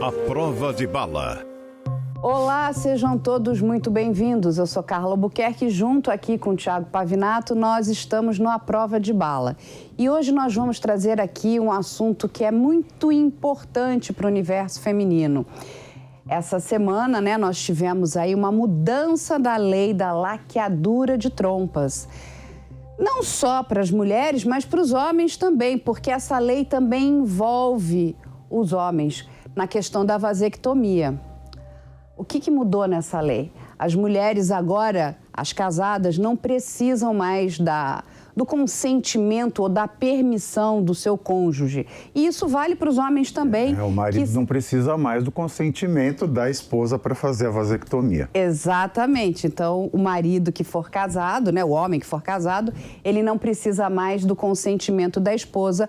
A prova de bala. Olá, sejam todos muito bem-vindos. Eu sou Carla Albuquerque, junto aqui com o Thiago Pavinato, nós estamos no A Prova de Bala. E hoje nós vamos trazer aqui um assunto que é muito importante para o universo feminino. Essa semana, nós tivemos aí uma mudança da lei da laqueadura de trompas. Não só para as mulheres, mas para os homens também, porque essa lei também envolve os homens na questão da vasectomia. O que mudou nessa lei? As mulheres agora, as casadas, não precisam mais do consentimento ou da permissão do seu cônjuge. E isso vale para os homens também. O marido não precisa mais do consentimento da esposa para fazer a vasectomia. Exatamente. Então, o marido que for casado, o homem que for casado, ele não precisa mais do consentimento da esposa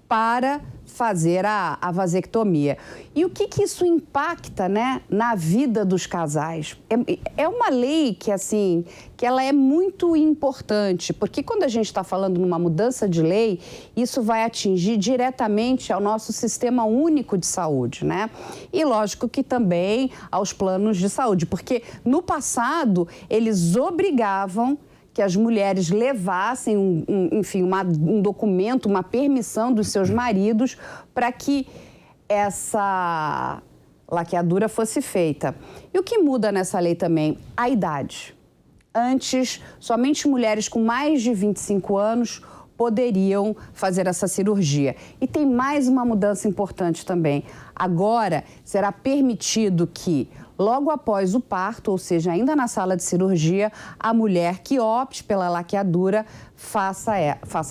para fazer a vasectomia. E o que isso impacta, na vida dos casais? É uma lei que ela é muito importante, porque quando a gente está falando numa mudança de lei, isso vai atingir diretamente ao nosso sistema único de saúde, E lógico que também aos planos de saúde, porque no passado eles obrigavam que as mulheres levassem um documento, uma permissão dos seus maridos para que essa laqueadura fosse feita. E o que muda nessa lei também? A idade. Antes, somente mulheres com mais de 25 anos poderiam fazer essa cirurgia. E tem mais uma mudança importante também. Agora, será permitido que, logo após o parto, ou seja, ainda na sala de cirurgia, a mulher que opte pela laqueadura faça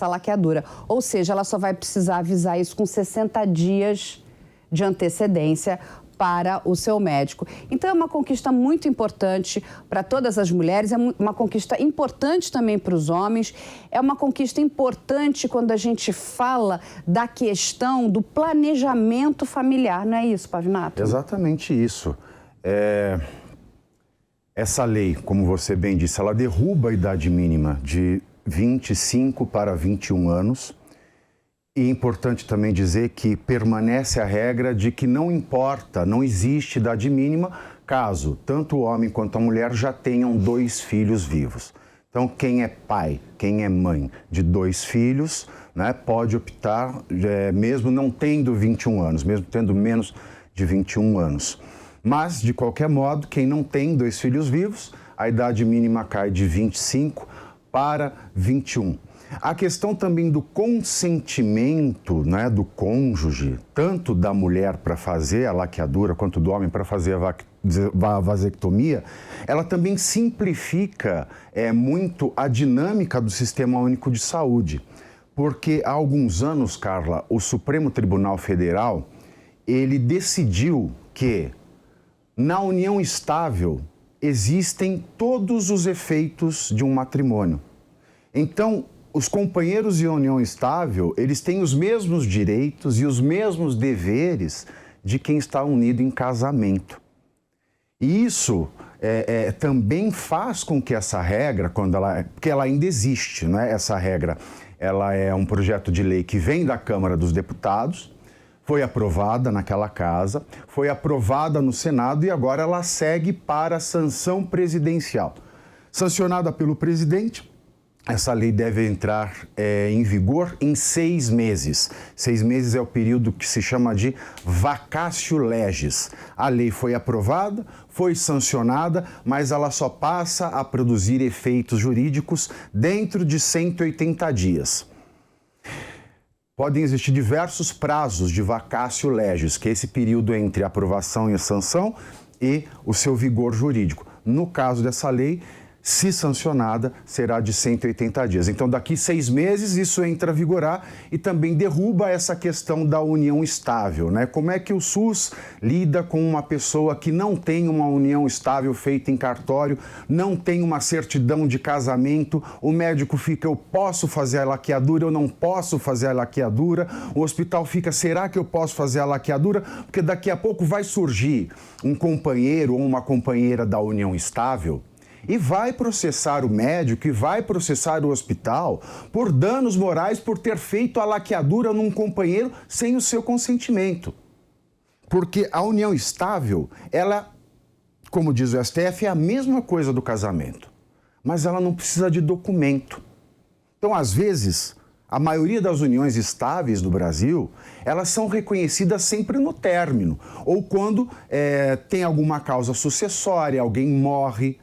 a laqueadura. Ou seja, ela só vai precisar avisar isso com 60 dias de antecedência para o seu médico. Então, é uma conquista muito importante para todas as mulheres, é uma conquista importante também para os homens, é uma conquista importante quando a gente fala da questão do planejamento familiar, não é isso, Pavinato? Exatamente isso. Essa lei, como você bem disse, ela derruba a idade mínima de 25 para 21 anos. E é importante também dizer que permanece a regra de que não importa, não existe idade mínima, caso tanto o homem quanto a mulher já tenham 2 filhos vivos. Então, quem é pai, quem é mãe de 2 filhos, pode optar, mesmo não tendo 21 anos, mesmo tendo menos de 21 anos. Mas, de qualquer modo, quem não tem 2 filhos vivos, a idade mínima cai de 25 para 21. A questão também do consentimento, do cônjuge, tanto da mulher para fazer a laqueadura quanto do homem para fazer a vasectomia, ela também simplifica muito a dinâmica do Sistema Único de Saúde. Porque há alguns anos, Carla, o Supremo Tribunal Federal, ele decidiu que na união estável existem todos os efeitos de um matrimônio. Então, os companheiros de união estável, eles têm os mesmos direitos e os mesmos deveres de quem está unido em casamento. E isso também faz com que essa regra, porque ela ainda existe, Essa regra, ela é um projeto de lei que vem da Câmara dos Deputados, foi aprovada naquela casa, foi aprovada no Senado e agora ela segue para a sanção presidencial. Sancionada pelo presidente, essa lei deve entrar em vigor em 6 meses. 6 meses é o período que se chama de vacatio legis. A lei foi aprovada, foi sancionada, mas ela só passa a produzir efeitos jurídicos dentro de 180 dias. Podem existir diversos prazos de vacatio legis, que é esse período entre a aprovação e a sanção e o seu vigor jurídico. No caso dessa lei, se sancionada, será de 180 dias. Então, daqui 6 meses, isso entra a vigorar e também derruba essa questão da união estável, Como é que o SUS lida com uma pessoa que não tem uma união estável feita em cartório, não tem uma certidão de casamento, o médico fica, eu posso fazer a laqueadura, eu não posso fazer a laqueadura, o hospital fica, será que eu posso fazer a laqueadura? Porque daqui a pouco vai surgir um companheiro ou uma companheira da união estável e vai processar o médico e vai processar o hospital por danos morais por ter feito a laqueadura num companheiro sem o seu consentimento. Porque a união estável, ela, como diz o STF, é a mesma coisa do casamento, mas ela não precisa de documento. Então, às vezes, a maioria das uniões estáveis do Brasil, elas são reconhecidas sempre no término, ou quando tem alguma causa sucessória, alguém morre.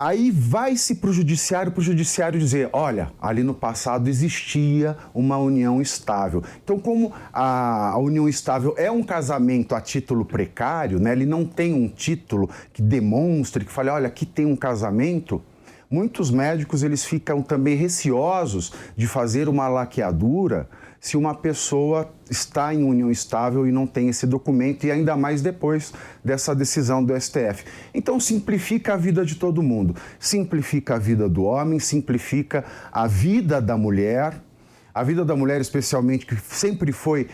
Aí vai-se para o judiciário dizer, olha, ali no passado existia uma união estável. Então, como a união estável é um casamento a título precário, né, ele não tem um título que demonstre, que fale, olha, aqui tem um casamento, muitos médicos eles ficam também receosos de fazer uma laqueadura se uma pessoa está em união estável e não tem esse documento, e ainda mais depois dessa decisão do STF. Então, simplifica a vida de todo mundo. Simplifica a vida do homem, simplifica a vida da mulher. A vida da mulher, especialmente, que sempre foi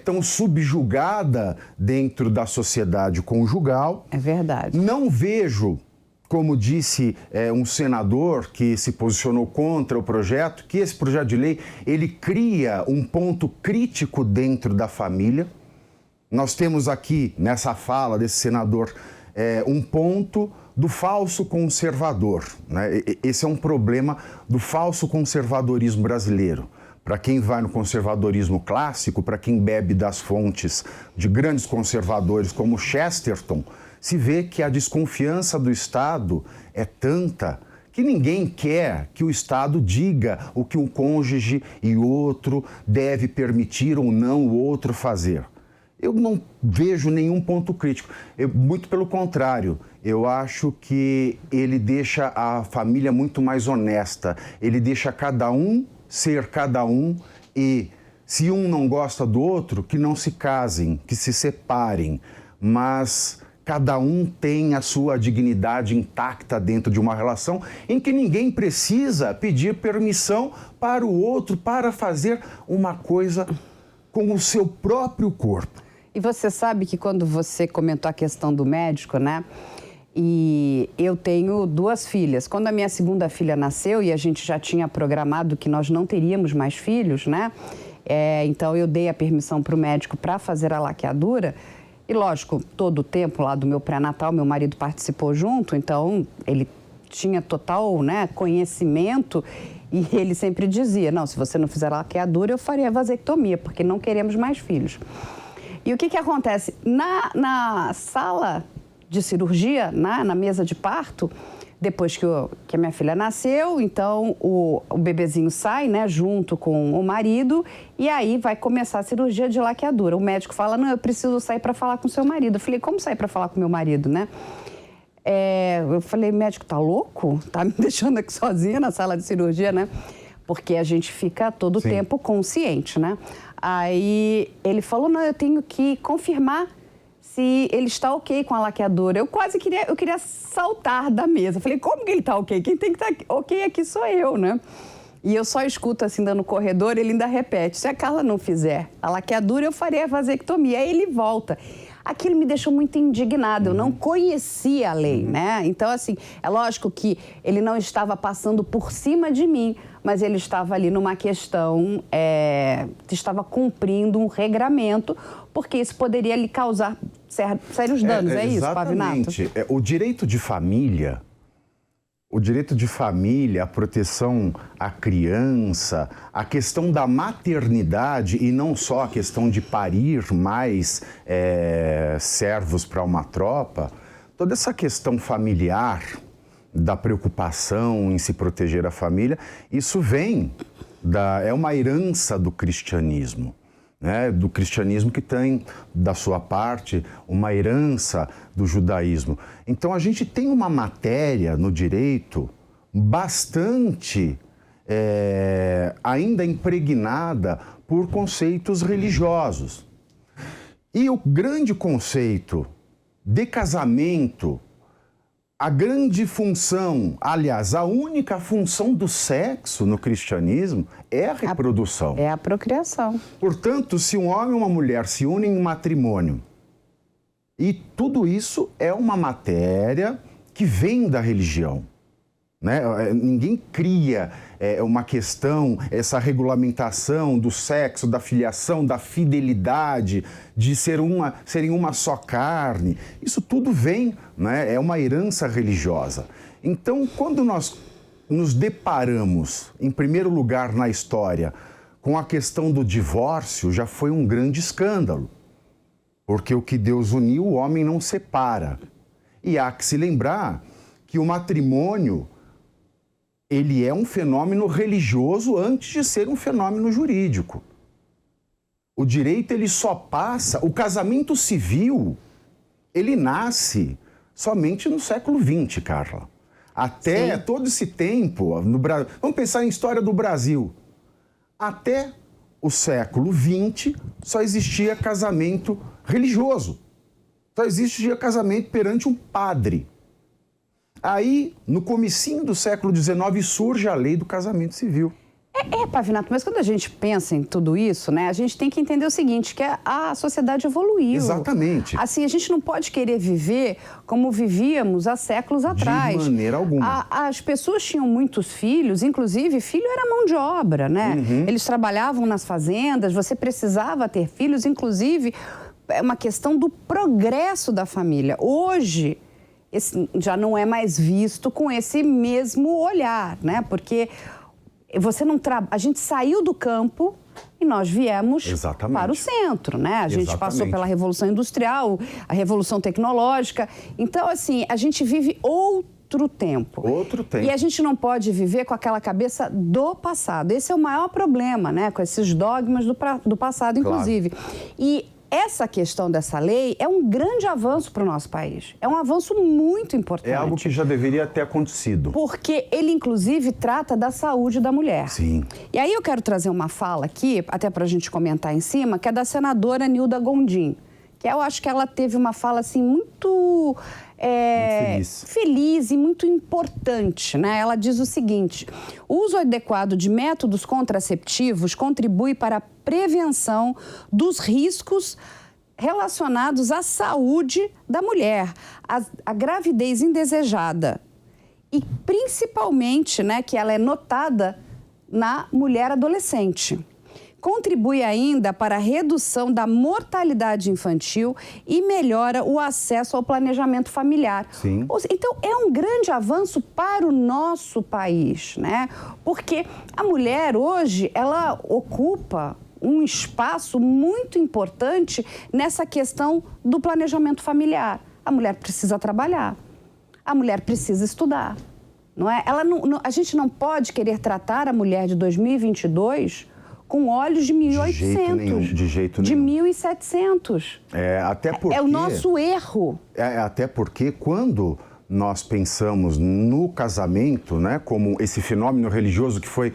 tão subjugada dentro da sociedade conjugal. É verdade. Não vejo, como disse um senador que se posicionou contra o projeto, que esse projeto de lei, ele cria um ponto crítico dentro da família. Nós temos aqui, nessa fala desse senador, um ponto do falso conservador, né? Esse é um problema do falso conservadorismo brasileiro. Para quem vai no conservadorismo clássico, para quem bebe das fontes de grandes conservadores como Chesterton, se vê que a desconfiança do Estado é tanta que ninguém quer que o Estado diga o que um cônjuge e outro deve permitir ou não o outro fazer. Eu não vejo nenhum ponto crítico. Muito pelo contrário, eu acho que ele deixa a família muito mais honesta. Ele deixa cada um ser cada um e, se um não gosta do outro, que não se casem, que se separem, mas cada um tem a sua dignidade intacta dentro de uma relação em que ninguém precisa pedir permissão para o outro para fazer uma coisa com o seu próprio corpo. E você sabe que quando você comentou a questão do médico, né? E eu tenho 2 filhas. Quando a minha segunda filha nasceu e a gente já tinha programado que nós não teríamos mais filhos, né? Então eu dei a permissão para o médico para fazer a laqueadura. E lógico, todo o tempo lá do meu pré-natal, meu marido participou junto, então ele tinha total, né, conhecimento e ele sempre dizia, não, se você não fizer a laqueadura, eu farei a vasectomia, porque não queremos mais filhos. E o que acontece? Na sala de cirurgia, na mesa de parto, depois que a minha filha nasceu, então o bebezinho sai, né, junto com o marido, e aí vai começar a cirurgia de laqueadura. O médico fala, não, eu preciso sair para falar com o seu marido. Eu falei, como sair para falar com o meu marido, né? Eu falei, médico, tá louco? Tá me deixando aqui sozinha na sala de cirurgia, né? Porque a gente fica todo o tempo consciente, né? Aí ele falou, não, eu tenho que confirmar se ele está ok com a laqueadora. Eu queria saltar da mesa. Falei, como que ele está ok? Quem tem que estar ok aqui sou eu, né? E eu só escuto assim, no corredor, ele ainda repete, se a Carla não fizer a laqueadura, eu farei a vasectomia. Aí ele volta. Aquilo me deixou muito indignada, eu não conhecia a lei, né? Então, assim, é lógico que ele não estava passando por cima de mim, mas ele estava ali numa questão, estava cumprindo um regramento, porque isso poderia lhe causar sérios danos, é isso, Pavinato? Exatamente. O direito de família, a proteção à criança, a questão da maternidade e não só a questão de parir mais servos para uma tropa, toda essa questão familiar, da preocupação em se proteger a família, isso vem, é uma herança do cristianismo. Né, do cristianismo que tem, da sua parte, uma herança do judaísmo. Então, a gente tem uma matéria no direito bastante ainda impregnada por conceitos religiosos. E o grande conceito de casamento, a grande função, aliás, a única função do sexo no cristianismo é a reprodução. É a procriação. Portanto, se um homem e uma mulher se unem em matrimônio, e tudo isso é uma matéria que vem da religião, né? Ninguém cria uma questão, essa regulamentação do sexo, da filiação, da fidelidade, de serem uma só carne. Isso tudo vem, né? É uma herança religiosa. Então, quando nós nos deparamos, em primeiro lugar na história, com a questão do divórcio, já foi um grande escândalo. Porque o que Deus uniu, o homem não separa. E há que se lembrar que o matrimônio, ele é um fenômeno religioso antes de ser um fenômeno jurídico. O direito, ele só passa... O casamento civil, ele nasce somente no século XX, Carla. Até todo esse tempo, no Brasil... Vamos pensar em história do Brasil. Até o século XX, só existia casamento religioso. Só existia casamento perante um padre. Aí, no comecinho do século XIX, surge a lei do casamento civil. Pavinato, mas quando a gente pensa em tudo isso, né, a gente tem que entender o seguinte, que a sociedade evoluiu. Exatamente. Assim, a gente não pode querer viver como vivíamos há séculos atrás. De maneira alguma. As pessoas tinham muitos filhos, inclusive filho era mão de obra, né? Eles trabalhavam nas fazendas, você precisava ter filhos, inclusive é uma questão do progresso da família. Hoje, já não é mais visto com esse mesmo olhar, né? Porque a gente saiu do campo e nós viemos para o centro, né? A gente passou pela Revolução Industrial, a Revolução Tecnológica. Então, assim, a gente vive outro tempo. Outro tempo. E a gente não pode viver com aquela cabeça do passado. Esse é o maior problema, né? Com esses dogmas do passado, inclusive. Claro. E essa questão dessa lei é um grande avanço para o nosso país. É um avanço muito importante. É algo que já deveria ter acontecido. Porque ele, inclusive, trata da saúde da mulher. Sim. E aí eu quero trazer uma fala aqui, até para a gente comentar em cima, que é da senadora Nilda Gondim. Que eu acho que ela teve uma fala, assim, muito feliz e muito importante, né? Ela diz o seguinte: o uso adequado de métodos contraceptivos contribui para a prevenção dos riscos relacionados à saúde da mulher, a gravidez indesejada e principalmente, né, que ela é notada na mulher adolescente. Contribui ainda para a redução da mortalidade infantil e melhora o acesso ao planejamento familiar. Sim. Então, é um grande avanço para o nosso país, né? Porque a mulher hoje, ela ocupa um espaço muito importante nessa questão do planejamento familiar. A mulher precisa trabalhar, a mulher precisa estudar, não é? A gente não pode querer tratar a mulher de 2022 com olhos de 1.800. De jeito nenhum. De 1.700. Até porque... É o nosso erro. Até porque quando nós pensamos no casamento, né, como esse fenômeno religioso que foi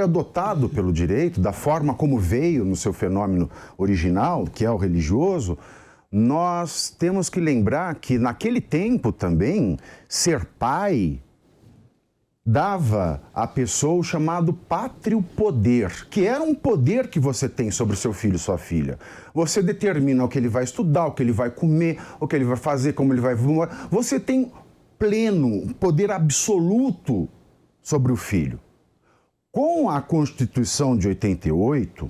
adotado pelo direito, da forma como veio no seu fenômeno original, que é o religioso, nós temos que lembrar que naquele tempo também, ser pai dava à pessoa o chamado pátrio poder, que era um poder que você tem sobre o seu filho e sua filha. Você determina o que ele vai estudar, o que ele vai comer, o que ele vai fazer, como ele vai morar. Você tem pleno poder absoluto sobre o filho. Com a Constituição de 88,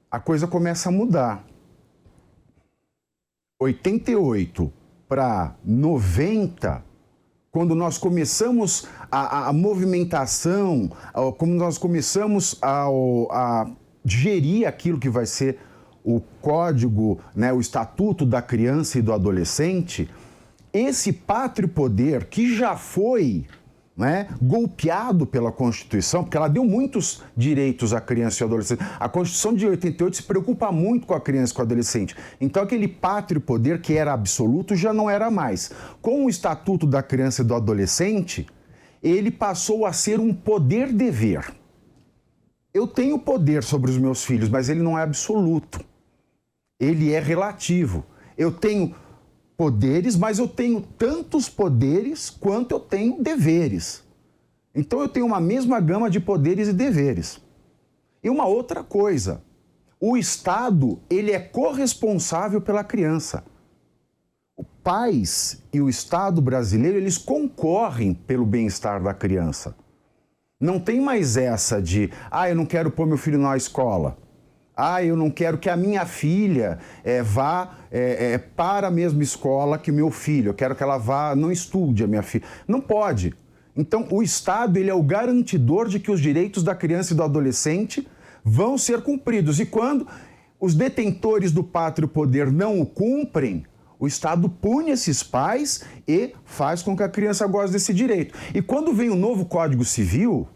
a coisa começa a mudar. 88 para 90, quando nós começamos a movimentação, como nós começamos a gerir aquilo que vai ser o código, né, o estatuto da criança e do adolescente, esse pátrio poder que já foi, né, golpeado pela Constituição, porque ela deu muitos direitos à criança e ao adolescente. A Constituição de 88 se preocupa muito com a criança e com o adolescente. Então, aquele pátrio poder que era absoluto já não era mais. Com o Estatuto da Criança e do Adolescente, ele passou a ser um poder-dever. Eu tenho poder sobre os meus filhos, mas ele não é absoluto. Ele é relativo. Eu tenho poderes, mas eu tenho tantos poderes quanto eu tenho deveres. Então eu tenho uma mesma gama de poderes e deveres. E uma outra coisa, o Estado, ele é corresponsável pela criança. pais e o Estado brasileiro, eles concorrem pelo bem-estar da criança. Não tem mais essa de, eu não quero pôr meu filho na escola. Eu não quero que a minha filha vá para a mesma escola que o meu filho. Eu quero que ela vá, não estude a minha filha. Não pode. Então, o Estado, ele é o garantidor de que os direitos da criança e do adolescente vão ser cumpridos. E quando os detentores do pátrio poder não o cumprem, o Estado pune esses pais e faz com que a criança goze desse direito. E quando vem o novo Código Civil,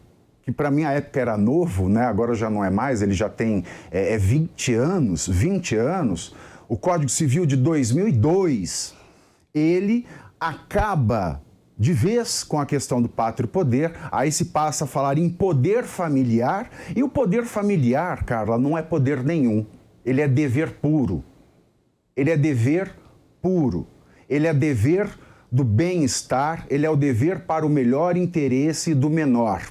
que para mim a época era novo, né? Agora já não é mais, ele já tem 20 anos, o Código Civil de 2002, ele acaba de vez com a questão do pátrio poder, aí se passa a falar em poder familiar, e o poder familiar, Carla, não é poder nenhum, ele é dever puro. Ele é dever puro, ele é dever do bem-estar, ele é o dever para o melhor interesse do menor.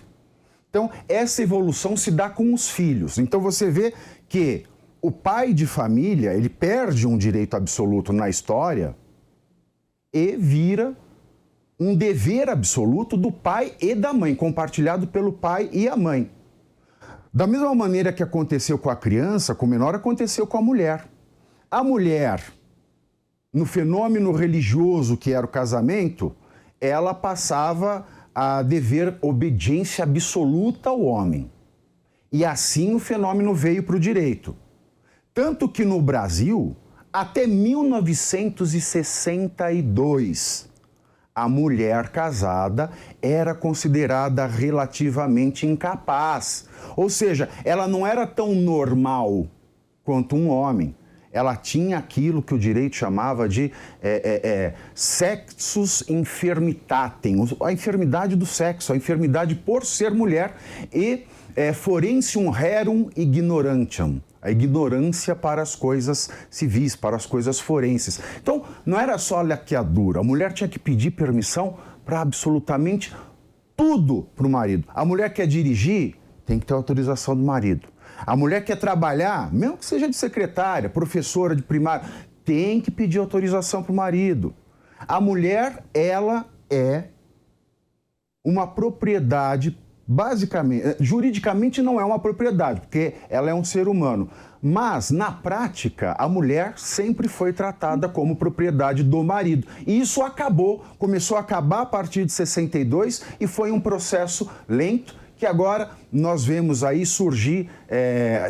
Então, essa evolução se dá com os filhos. Então, você vê que o pai de família, ele perde um direito absoluto na história e vira um dever absoluto do pai e da mãe, compartilhado pelo pai e a mãe. Da mesma maneira que aconteceu com a criança, com o menor, aconteceu com a mulher. A mulher, no fenômeno religioso que era o casamento, ela passava a dever obediência absoluta ao homem. E assim o fenômeno veio para o direito. Tanto que no Brasil, até 1962, a mulher casada era considerada relativamente incapaz. Ou seja, ela não era tão normal quanto um homem. Ela tinha aquilo que o direito chamava de sexus infirmitatem, a enfermidade do sexo, a enfermidade por ser mulher, e forentium rerum ignorantiam, a ignorância para as coisas civis, para as coisas forenses. Então, não era só a laqueadura, a mulher tinha que pedir permissão para absolutamente tudo para o marido. A mulher quer dirigir, tem que ter autorização do marido. A mulher quer trabalhar, mesmo que seja de secretária, professora de primário, tem que pedir autorização para o marido. A mulher, ela é uma propriedade, basicamente, juridicamente não é uma propriedade, porque ela é um ser humano. Mas, na prática, a mulher sempre foi tratada como propriedade do marido. E isso começou a acabar a partir de 62 e foi um processo lento, que agora nós vemos aí surgir,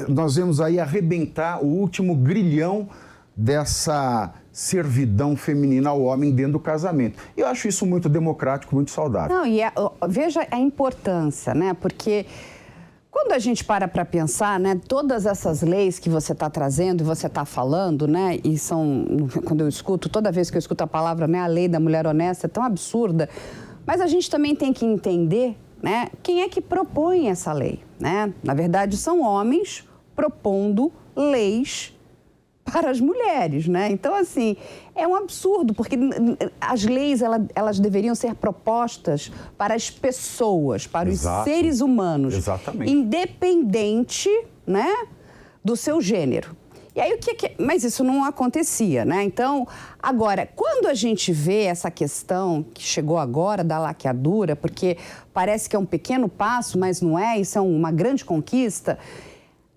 nós vemos aí arrebentar o último grilhão dessa servidão feminina ao homem dentro do casamento. Eu acho isso muito democrático, muito saudável. Não, e veja a importância, né? Porque quando a gente para pensar, né, todas essas leis que você está trazendo e você está falando, né, e quando eu escuto, toda vez que eu escuto a palavra, né, a lei da mulher honesta é tão absurda, mas a gente também tem que entender, né, quem é que propõe essa lei, né? Na verdade, são homens propondo leis para as mulheres, né? Então, assim, é um absurdo, porque as leis, elas deveriam ser propostas para as pessoas, para os seres humanos. Exatamente. Independente, né, do seu gênero. E aí, mas isso não acontecia, né? Então, agora, quando a gente vê essa questão que chegou agora da laqueadura, porque parece que é um pequeno passo, mas não é, isso é uma grande conquista,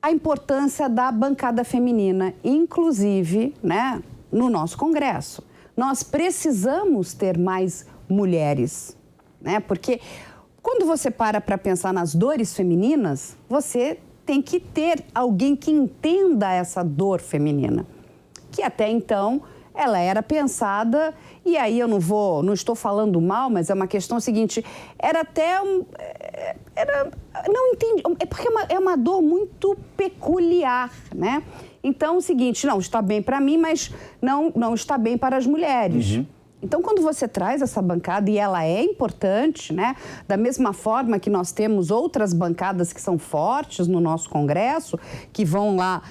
a importância da bancada feminina, inclusive, né, no nosso Congresso. Nós precisamos ter mais mulheres, né? Porque quando você para pensar nas dores femininas, você tem que ter alguém que entenda essa dor feminina, que até então ela era pensada, e aí eu não estou falando mal, mas é uma questão seguinte, não entendi, é porque é uma dor muito peculiar, né? Então, o seguinte, não está bem para mim, mas não está bem para as mulheres. Uhum. Então, quando você traz essa bancada, e ela é importante, né? Da mesma forma que nós temos outras bancadas que são fortes no nosso Congresso, que vão lá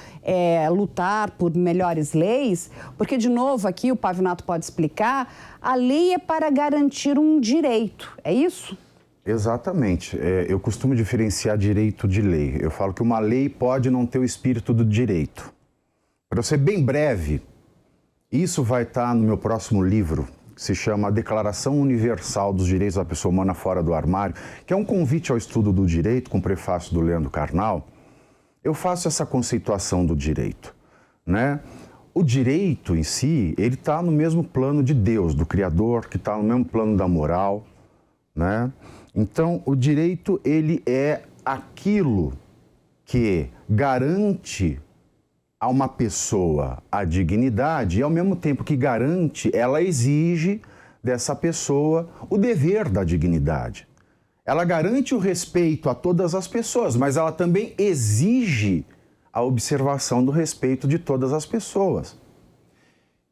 lutar por melhores leis, porque, de novo, aqui o Pavinato pode explicar, a lei é para garantir um direito, é isso? Exatamente. Eu costumo diferenciar direito de lei. Eu falo que uma lei pode não ter o espírito do direito. Para ser bem breve, Isso vai estar no meu próximo livro, que se chama Declaração Universal dos Direitos da Pessoa Humana Fora do Armário, que é um convite ao estudo do direito, com prefácio do Leandro Carnal. Eu faço essa conceituação do direito, né? O direito em si, ele está no mesmo plano de Deus, do Criador, que está no mesmo plano da moral, né? Então, o direito, ele é aquilo que garante a uma pessoa a dignidade e, ao mesmo tempo que garante, ela exige dessa pessoa o dever da dignidade. Ela garante o respeito a todas as pessoas, mas ela também exige a observação do respeito de todas as pessoas.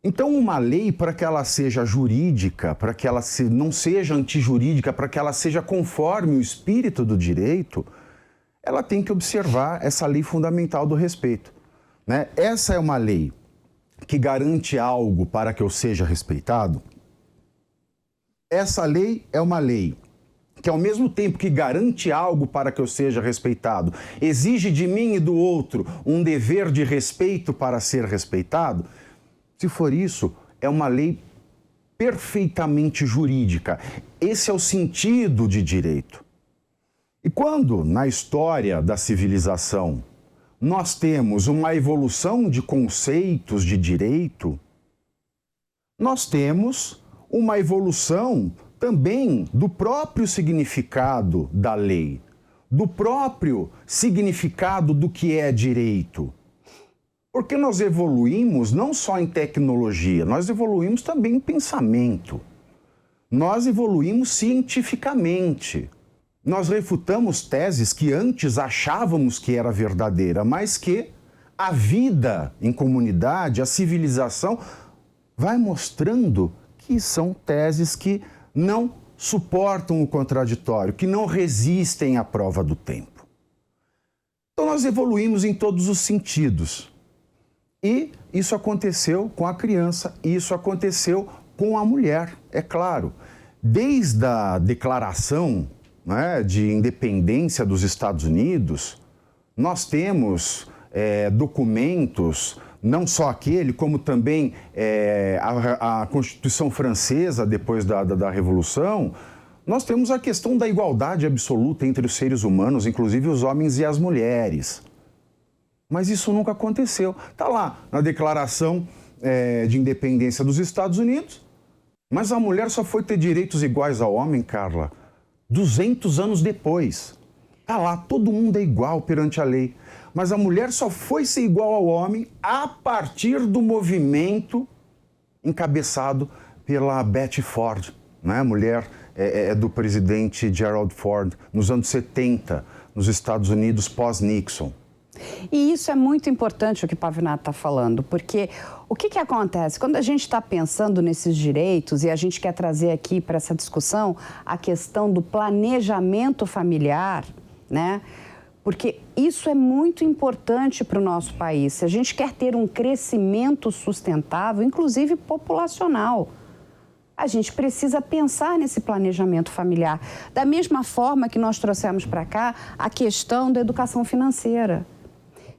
Então, uma lei, para que ela seja jurídica, para que ela não seja antijurídica, para que ela seja conforme o espírito do direito, ela tem que observar essa lei fundamental do respeito, né? Essa é uma lei que garante algo para que eu seja respeitado. Essa lei é uma lei que, ao mesmo tempo que garante algo para que eu seja respeitado, exige de mim e do outro um dever de respeito para ser respeitado. Se for isso, é uma lei perfeitamente jurídica. Esse é o sentido de direito. E quando, na história da civilização, nós temos uma evolução de conceitos de direito, nós temos uma evolução também do próprio significado da lei, do próprio significado do que é direito. Porque nós evoluímos não só em tecnologia, nós evoluímos também em pensamento. Nós evoluímos cientificamente. Nós refutamos teses que antes achávamos que era verdadeira, mas que a vida em comunidade, a civilização, vai mostrando que são teses que não suportam o contraditório, que não resistem à prova do tempo. Então nós evoluímos em todos os sentidos. E isso aconteceu com a criança, e isso aconteceu com a mulher, é claro. Desde a declaração, né, de independência dos Estados Unidos, nós temos documentos, não só aquele, como também a Constituição Francesa, depois da Revolução. Nós temos a questão da igualdade absoluta entre os seres humanos, inclusive os homens e as mulheres. Mas isso nunca aconteceu. Está lá na Declaração de Independência dos Estados Unidos, mas a mulher só foi ter direitos iguais ao homem, Carla, 200 anos depois. Está lá, todo mundo é igual perante a lei. Mas a mulher só foi ser igual ao homem a partir do movimento encabeçado pela Betty Ford, né? Mulher do presidente Gerald Ford, nos anos 70, nos Estados Unidos, pós-Nixon. E isso é muito importante o que o Pavinato está falando, porque o que acontece? Quando a gente está pensando nesses direitos e a gente quer trazer aqui para essa discussão a questão do planejamento familiar, né? Porque isso é muito importante para o nosso país. Se a gente quer ter um crescimento sustentável, inclusive populacional, a gente precisa pensar nesse planejamento familiar. Da mesma forma que nós trouxemos para cá a questão da educação financeira.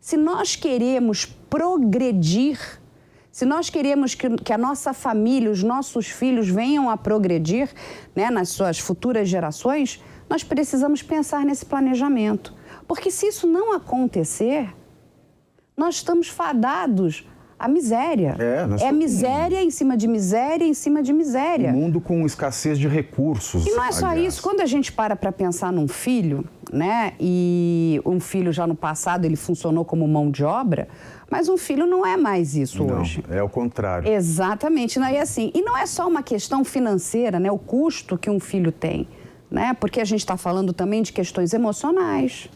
Se nós queremos progredir, se nós queremos que a nossa família, os nossos filhos venham a progredir, né, nas suas futuras gerações, nós precisamos pensar nesse planejamento. Porque se isso não acontecer, nós estamos fadados à miséria. É miséria em cima de miséria em cima de miséria. Um mundo com escassez de recursos. E não é só isso. Quando a gente para pensar num filho, né? E um filho já no passado ele funcionou como mão de obra, mas um filho não é mais isso hoje. É o contrário. Exatamente. Não, e assim, e não é só uma questão financeira, né? O custo que um filho tem, né? Porque a gente está falando também de questões emocionais,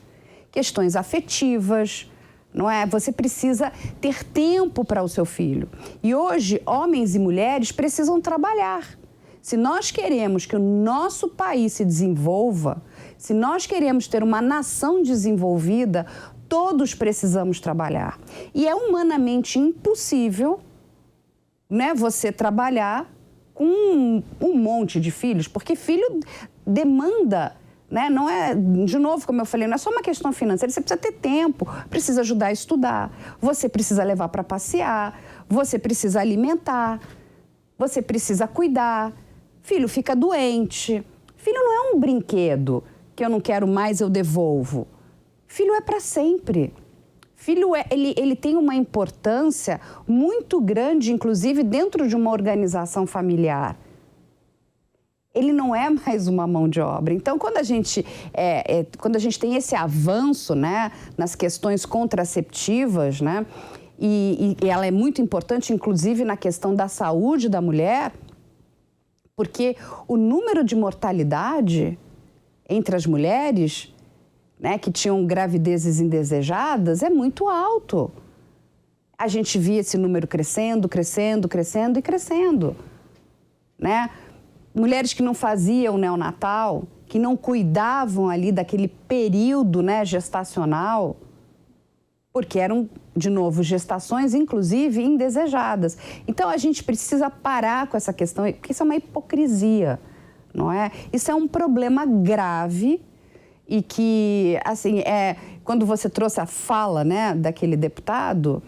questões afetivas, não é? Você precisa ter tempo para o seu filho. E hoje, homens e mulheres precisam trabalhar. Se nós queremos que o nosso país se desenvolva, se nós queremos ter uma nação desenvolvida, todos precisamos trabalhar. E é humanamente impossível, né, você trabalhar com um monte de filhos, porque filho demanda, né? Não é, de novo, como eu falei, não é só uma questão financeira, você precisa ter tempo, precisa ajudar a estudar, você precisa levar para passear, você precisa alimentar, você precisa cuidar. Filho fica doente. Filho não é um brinquedo que eu não quero mais, eu devolvo. Filho é para sempre. Filho, ele tem uma importância muito grande, inclusive dentro de uma organização familiar. Ele não é mais uma mão de obra. Então, quando a gente tem esse avanço, né, nas questões contraceptivas, né, e ela é muito importante, inclusive, na questão da saúde da mulher, porque o número de mortalidade entre as mulheres, né, que tinham gravidezes indesejadas, é muito alto. A gente via esse número crescendo, crescendo, crescendo e crescendo, né? Mulheres que não faziam neonatal, que não cuidavam ali daquele período, né, gestacional, porque eram, de novo, gestações, inclusive, indesejadas. Então, a gente precisa parar com essa questão, porque isso é uma hipocrisia, não é? Isso é um problema grave e que, assim, quando você trouxe a fala, né, daquele deputado,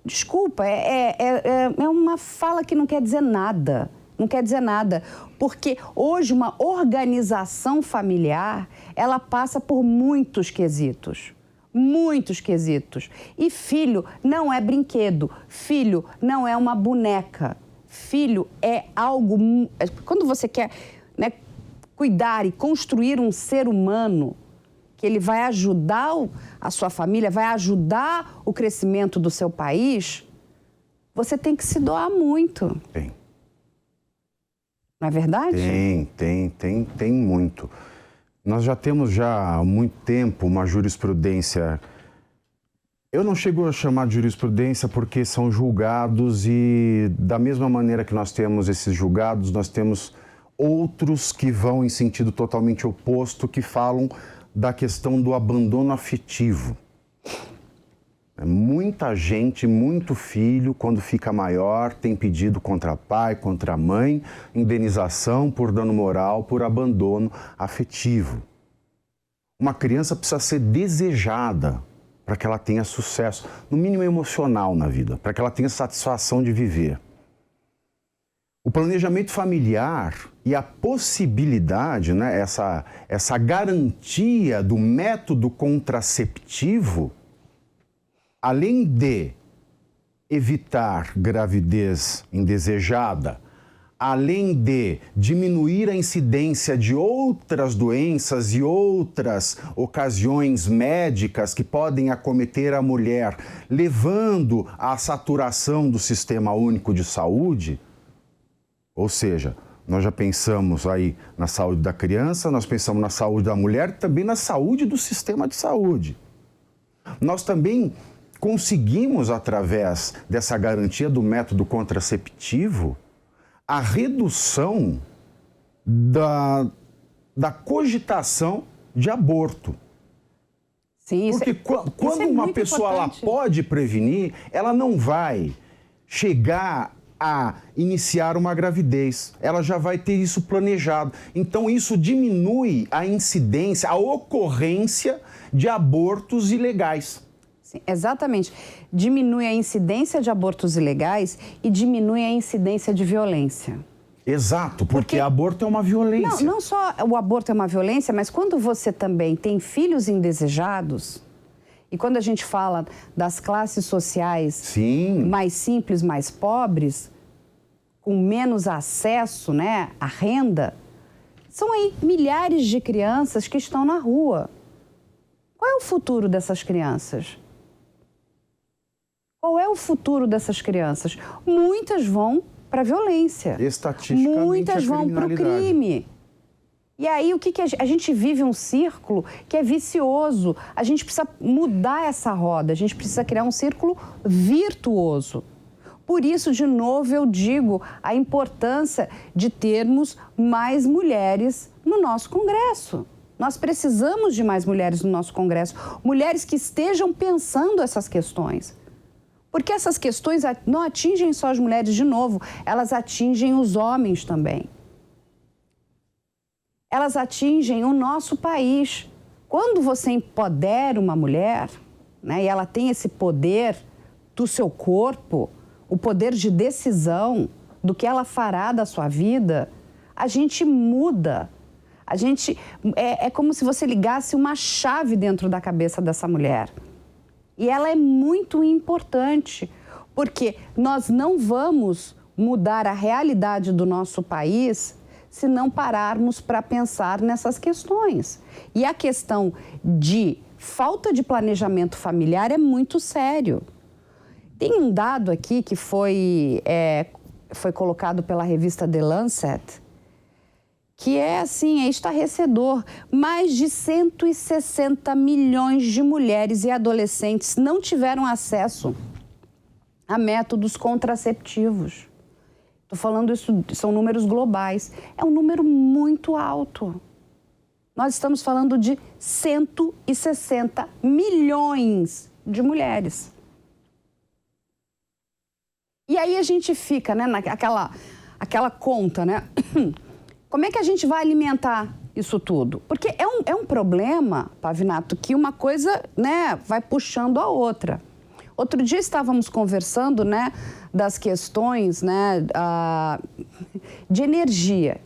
desculpa, é uma fala que não quer dizer nada. Não quer dizer nada, porque hoje uma organização familiar, ela passa por muitos quesitos. Muitos quesitos. E filho não é brinquedo, filho não é uma boneca. Filho é algo... Quando você quer, né, cuidar e construir um ser humano, que ele vai ajudar a sua família, vai ajudar o crescimento do seu país, você tem que se doar muito. Tem. Não é verdade? Tem muito. Nós já temos há muito tempo uma jurisprudência. Eu não chego a chamar de jurisprudência porque são julgados e da mesma maneira que nós temos esses julgados, nós temos outros que vão em sentido totalmente oposto, que falam da questão do abandono afetivo. Muita gente, muito filho, quando fica maior, tem pedido contra pai, contra mãe, indenização por dano moral, por abandono afetivo. Uma criança precisa ser desejada para que ela tenha sucesso, no mínimo emocional na vida, para que ela tenha satisfação de viver. O planejamento familiar e a possibilidade, né, essa garantia do método contraceptivo, além de evitar gravidez indesejada, além de diminuir a incidência de outras doenças e outras ocasiões médicas que podem acometer a mulher, levando à saturação do Sistema Único de Saúde, ou seja, nós já pensamos aí na saúde da criança, nós pensamos na saúde da mulher e também na saúde do sistema de saúde. Nós também conseguimos, através dessa garantia do método contraceptivo, a redução da cogitação de aborto. Sim, porque quando uma pessoa ela pode prevenir, ela não vai chegar a iniciar uma gravidez. Ela já vai ter isso planejado. Então, isso diminui a incidência, a ocorrência de abortos ilegais. Sim, exatamente. Diminui a incidência de abortos ilegais e diminui a incidência de violência. Exato, porque aborto é uma violência. Não só o aborto é uma violência, mas quando você também tem filhos indesejados, e quando a gente fala das classes sociais Sim. mais simples, mais pobres, com menos acesso, né, à renda, são aí milhares de crianças que estão na rua. Qual é o futuro dessas crianças? Qual é o futuro dessas crianças? Muitas vão para a violência. Estatisticamente, muitas vão para o crime. E aí, o que a gente vive um círculo que é vicioso. A gente precisa mudar essa roda, a gente precisa criar um círculo virtuoso. Por isso, de novo, eu digo a importância de termos mais mulheres no nosso Congresso. Nós precisamos de mais mulheres no nosso Congresso, mulheres que estejam pensando essas questões. Porque essas questões não atingem só as mulheres, de novo, elas atingem os homens também. elas atingem o nosso país. Quando você empodera uma mulher, né, e ela tem esse poder do seu corpo, o poder de decisão do que ela fará da sua vida, a gente muda. É como se você ligasse uma chave dentro da cabeça dessa mulher. E ela é muito importante, porque nós não vamos mudar a realidade do nosso país se não pararmos para pensar nessas questões. E a questão de falta de planejamento familiar é muito sério. Tem um dado aqui que foi colocado pela revista The Lancet, que é assim, é estarrecedor. Mais de 160 milhões de mulheres e adolescentes não tiveram acesso a métodos contraceptivos. Estou falando isso, são números globais. É um número muito alto. Nós estamos falando de 160 milhões de mulheres. E aí a gente fica, né, naquela conta, né? Como é que a gente vai alimentar isso tudo? Porque é um problema, Pavinato, que uma coisa, né, vai puxando a outra. Outro dia estávamos conversando, né, das questões, né, de energia.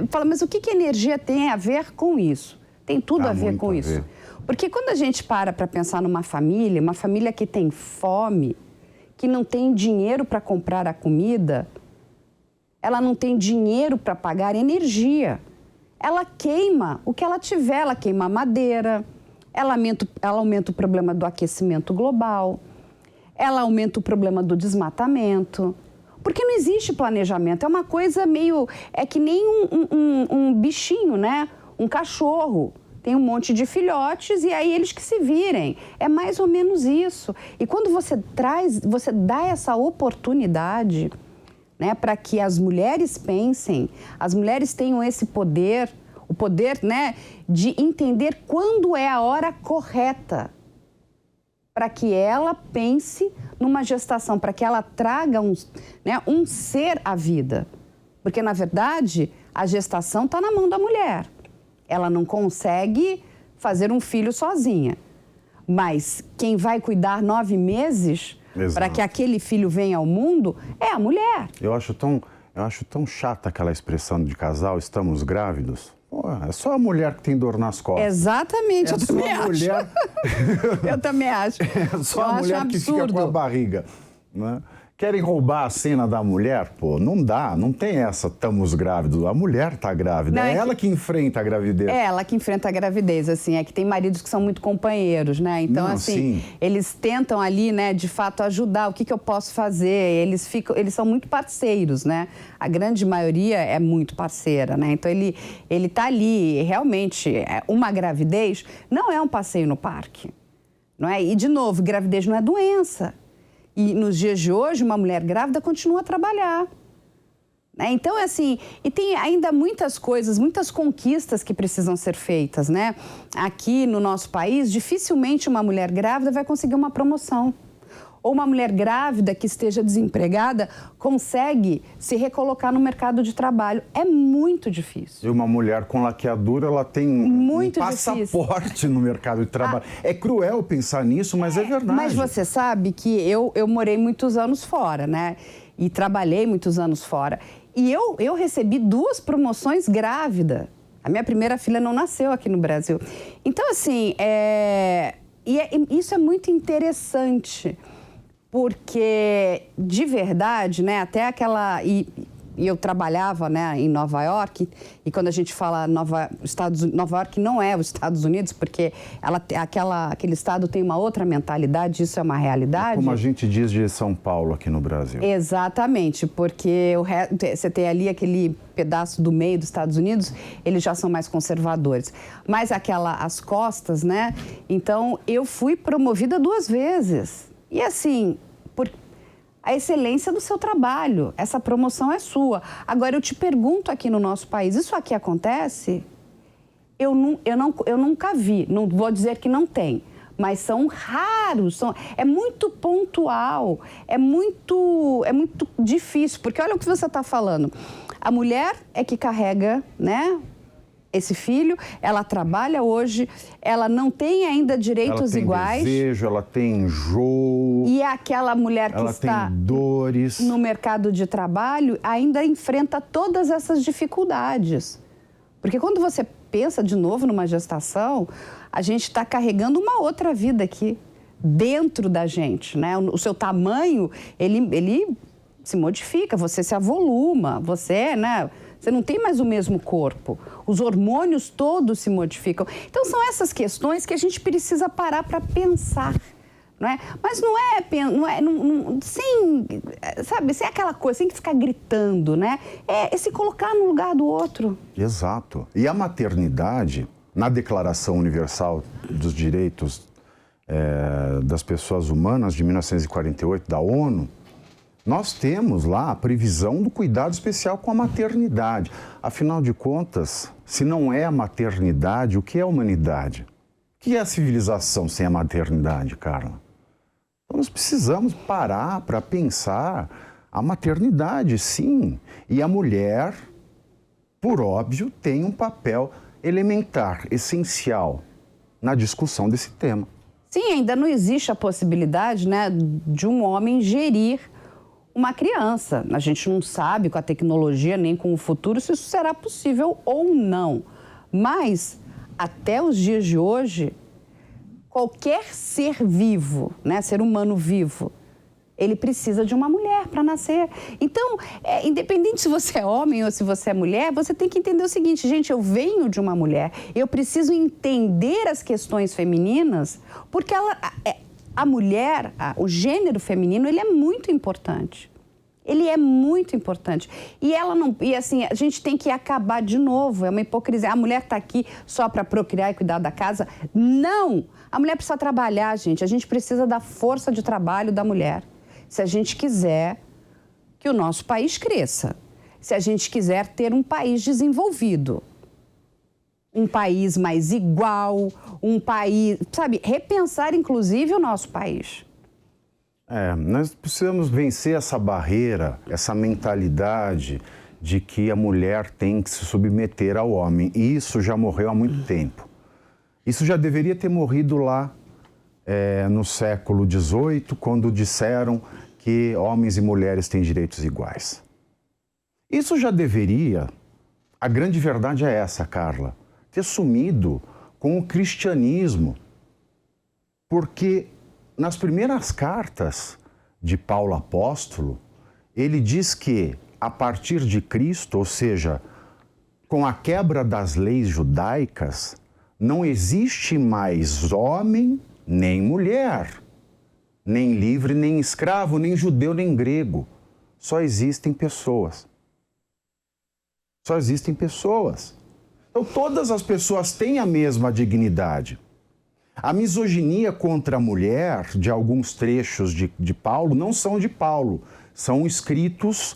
Fala, mas o que energia tem a ver com isso? Tem tudo a ver com isso. Porque quando a gente para pensar numa família, uma família que tem fome, que não tem dinheiro para comprar a comida, ela não tem dinheiro para pagar energia. Ela queima o que ela tiver, ela queima a madeira, ela aumenta o problema do aquecimento global, ela aumenta o problema do desmatamento, porque não existe planejamento. É uma coisa meio... É que nem um bichinho, né? Um cachorro. Tem um monte de filhotes e aí eles que se virem. É mais ou menos isso. E quando você dá essa oportunidade, né, para que as mulheres pensem, as mulheres tenham esse poder, o poder, né, de entender quando é a hora correta para que ela pense numa gestação, para que ela traga um ser à vida. Porque, na verdade, a gestação está na mão da mulher. Ela não consegue fazer um filho sozinha. Mas quem vai cuidar 9 meses para que aquele filho venha ao mundo é a mulher. Eu acho tão chata aquela expressão de casal, estamos grávidos. Pô, é só a mulher que tem dor nas costas. Exatamente, eu também acho. Eu também acho. É só a mulher que fica com a barriga, né? Querem roubar a cena da mulher? Pô, não dá, não tem essa, estamos grávidos. A mulher está grávida, é ela que enfrenta a gravidez. É ela que enfrenta a gravidez, assim, é que tem maridos que são muito companheiros, né? Então, não, assim, eles tentam ali, né, de fato, ajudar, o que eu posso fazer? Eles são muito parceiros, né? A grande maioria é muito parceira, né? Então, ele tá ali, realmente, uma gravidez não é um passeio no parque, não é? E, de novo, gravidez não é doença. E nos dias de hoje, uma mulher grávida continua a trabalhar. Né? Então, assim, e tem ainda muitas coisas, muitas conquistas que precisam ser feitas, né? Aqui no nosso país, dificilmente uma mulher grávida vai conseguir uma promoção. Ou uma mulher grávida que esteja desempregada consegue se recolocar no mercado de trabalho. É muito difícil. E uma mulher com laqueadura, ela tem um passaporte no mercado de trabalho. É cruel pensar nisso, mas é verdade. Mas você sabe que eu morei muitos anos fora, né? E trabalhei muitos anos fora. E eu recebi 2 promoções grávida. A minha primeira filha não nasceu aqui no Brasil. Então, assim, isso é muito interessante. Porque, de verdade, né, até aquela... E eu trabalhava, né, em Nova York, e quando a gente fala Nova York não é os Estados Unidos, porque aquele estado tem uma outra mentalidade, isso é uma realidade. Como a gente diz de São Paulo aqui no Brasil. Exatamente, porque você tem ali aquele pedaço do meio dos Estados Unidos, eles já são mais conservadores. Mas as costas, né, então eu fui promovida 2 vezes. E assim, por a excelência do seu trabalho, essa promoção é sua. Agora, eu te pergunto aqui no nosso país, isso aqui acontece? Eu nunca vi, não vou dizer que não tem, mas são raros, é muito pontual, é muito difícil, porque olha o que você está falando. A mulher é que carrega, né, esse filho, ela trabalha hoje, ela não tem ainda direitos iguais. Ela tem desejo, ela tem enjoo. E aquela mulher que está tem dores. no mercado de trabalho ainda enfrenta todas essas dificuldades. Porque quando você pensa de novo numa gestação, a gente está carregando uma outra vida aqui, dentro da gente, né? O seu tamanho, ele se modifica, você se avoluma, você não tem mais o mesmo corpo. Os hormônios todos se modificam. Então, são essas questões que a gente precisa parar para pensar, não é? Mas sem aquela coisa, sem ficar gritando, né? É se colocar no lugar do outro. Exato. E a maternidade, na Declaração Universal dos Direitos das Pessoas Humanas, de 1948, da ONU, nós temos lá a previsão do cuidado especial com a maternidade. Afinal de contas, se não é a maternidade, o que é a humanidade? O que é a civilização sem a maternidade, Carla? Então, nós precisamos parar para pensar a maternidade, sim. E a mulher, por óbvio, tem um papel elementar, essencial, na discussão desse tema. Sim, ainda não existe a possibilidade, né, de um homem gerir uma criança. A gente não sabe com a tecnologia nem com o futuro se isso será possível ou não. Mas, até os dias de hoje, qualquer ser vivo, né, ser humano vivo, ele precisa de uma mulher para nascer. Então, independente se você é homem ou se você é mulher, você tem que entender o seguinte, gente, eu venho de uma mulher, eu preciso entender as questões femininas, porque a mulher, o gênero feminino, ele é muito importante. Ele é muito importante. E assim, a gente tem que acabar de novo, é uma hipocrisia. A mulher está aqui só para procriar e cuidar da casa. Não! A mulher precisa trabalhar, gente. A gente precisa da força de trabalho da mulher. Se a gente quiser que o nosso país cresça. Se a gente quiser ter um país desenvolvido. Um país mais igual, um país, sabe, repensar inclusive o nosso país. Nós precisamos vencer essa barreira, essa mentalidade de que a mulher tem que se submeter ao homem. E isso já morreu há muito tempo. Isso já deveria ter morrido lá no século XVIII, quando disseram que homens e mulheres têm direitos iguais. Isso já deveria, a grande verdade é essa, Carla, ter sumido com o cristianismo, porque nas primeiras cartas de Paulo apóstolo, ele diz que a partir de Cristo, ou seja, com a quebra das leis judaicas, não existe mais homem nem mulher, nem livre nem escravo, nem judeu nem grego, só existem pessoas. Só existem pessoas. Então, todas as pessoas têm a mesma dignidade. A misoginia contra a mulher, de alguns trechos de Paulo, não são de Paulo. São escritos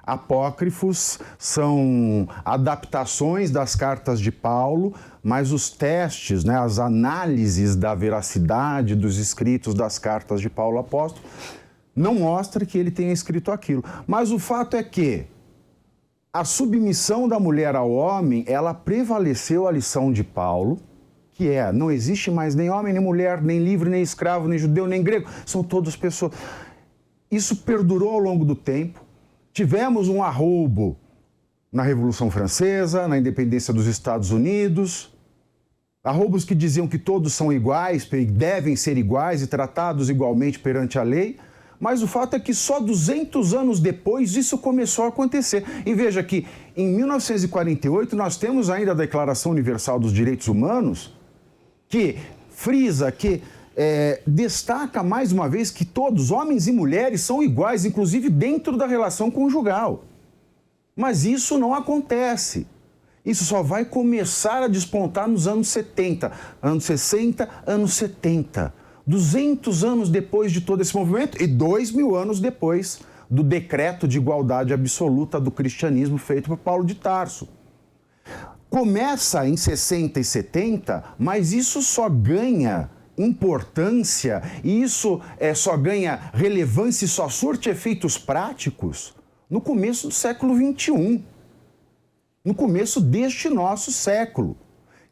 apócrifos, são adaptações das cartas de Paulo, mas os testes, né, as análises da veracidade dos escritos das cartas de Paulo apóstolo, não mostra que ele tenha escrito aquilo. Mas o fato é que a submissão da mulher ao homem, ela prevaleceu a lição de Paulo, que não existe mais nem homem, nem mulher, nem livre, nem escravo, nem judeu, nem grego, são todas pessoas. Isso perdurou ao longo do tempo. Tivemos um arroubo na Revolução Francesa, na independência dos Estados Unidos, arroubos que diziam que todos são iguais, devem ser iguais e tratados igualmente perante a lei. Mas o fato é que só 200 anos depois isso começou a acontecer. E veja que em 1948 nós temos ainda a Declaração Universal dos Direitos Humanos, que frisa, que destaca mais uma vez que todos, homens e mulheres, são iguais, inclusive dentro da relação conjugal. Mas isso não acontece. Isso só vai começar a despontar nos anos 70, anos 60, anos 70. 200 anos depois de todo esse movimento e 2000 anos depois do decreto de igualdade absoluta do cristianismo feito por Paulo de Tarso. Começa em 60 e 70, mas isso só ganha importância e isso só ganha relevância e só surte efeitos práticos no começo do século XXI. no começo deste nosso século,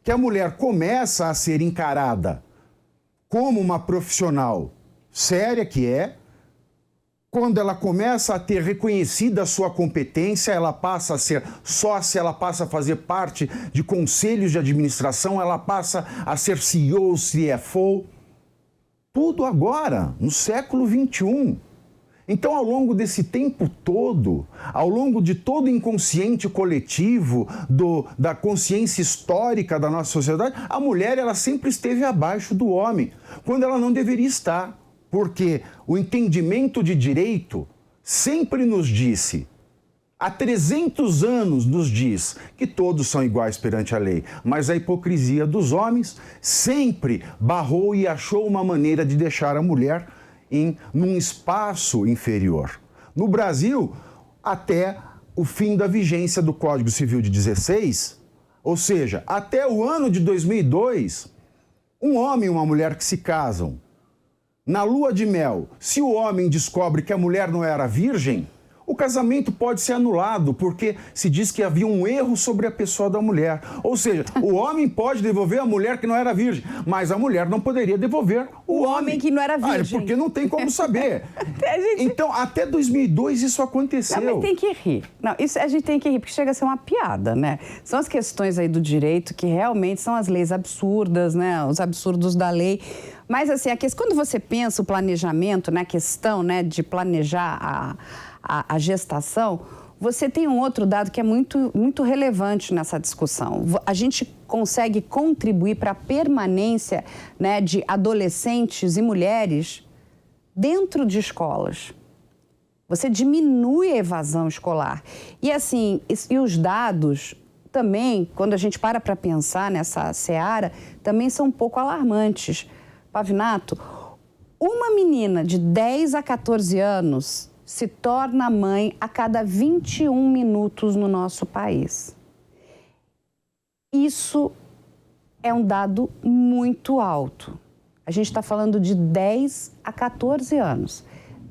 que a mulher começa a ser encarada como uma profissional séria que é. Quando ela começa a ter reconhecida a sua competência, ela passa a ser sócia, ela passa a fazer parte de conselhos de administração, ela passa a ser CEO, CFO. Tudo agora, no século XXI. Então, ao longo desse tempo todo, ao longo de todo o inconsciente coletivo, da consciência histórica da nossa sociedade, a mulher ela sempre esteve abaixo do homem, quando ela não deveria estar. Porque o entendimento de direito sempre nos disse, há 300 anos nos diz que todos são iguais perante a lei, mas a hipocrisia dos homens sempre barrou e achou uma maneira de deixar a mulher num espaço inferior. No Brasil, até o fim da vigência do Código Civil de 16, ou seja, até o ano de 2002, um homem e uma mulher que se casam, na lua de mel, se o homem descobre que a mulher não era virgem, o casamento pode ser anulado, porque se diz que havia um erro sobre a pessoa da mulher. Ou seja, o homem pode devolver a mulher que não era virgem, mas a mulher não poderia devolver o homem que não era virgem. Porque não tem como saber. Então, até 2002 isso aconteceu. Não, mas tem que rir. Não, isso a gente tem que rir, porque chega a ser uma piada, né? São as questões aí do direito que realmente são as leis absurdas, né? Os absurdos da lei. Mas, assim, quando você pensa o planejamento, né? A questão, né, de planejar a gestação, você tem um outro dado que é muito, muito relevante nessa discussão. A gente consegue contribuir para a permanência, né, de adolescentes e mulheres dentro de escolas. Você diminui a evasão escolar. E, assim, e os dados também, quando a gente para pensar nessa seara, também são um pouco alarmantes. Pavinato, uma menina de 10 a 14 anos se torna mãe a cada 21 minutos no nosso país. Isso é um dado muito alto. A gente está falando de 10 a 14 anos.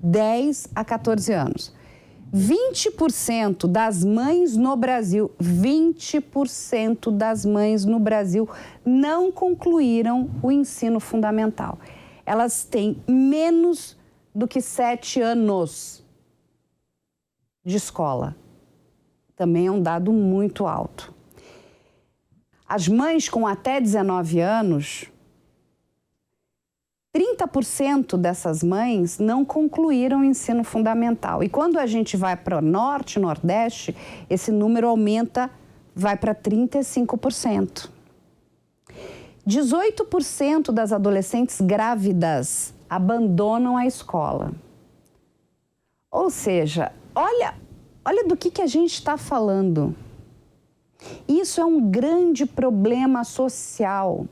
10 a 14 anos. 20% das mães no Brasil, 20% das mães no Brasil não concluíram o ensino fundamental. Elas têm menos do que 7 anos de escola. Também é um dado muito alto. As mães com até 19 anos, 30% dessas mães não concluíram o ensino fundamental. E quando a gente vai para o norte e nordeste, esse número aumenta, vai para 35%. 18% das adolescentes grávidas abandonam a escola. Ou seja, olha do que a gente está falando. Isso é um grande problema social.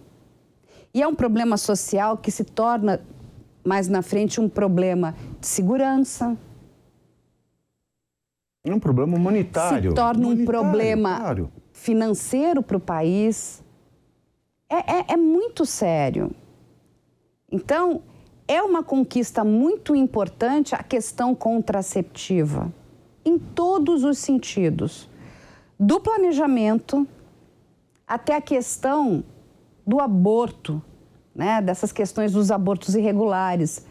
E é um problema social que se torna, mais na frente, um problema de segurança. É um problema humanitário. Se torna um problema financeiro para o país. É muito sério. Então, é uma conquista muito importante a questão contraceptiva, em todos os sentidos. Do planejamento até a questão do aborto, né? Dessas questões dos abortos irregulares,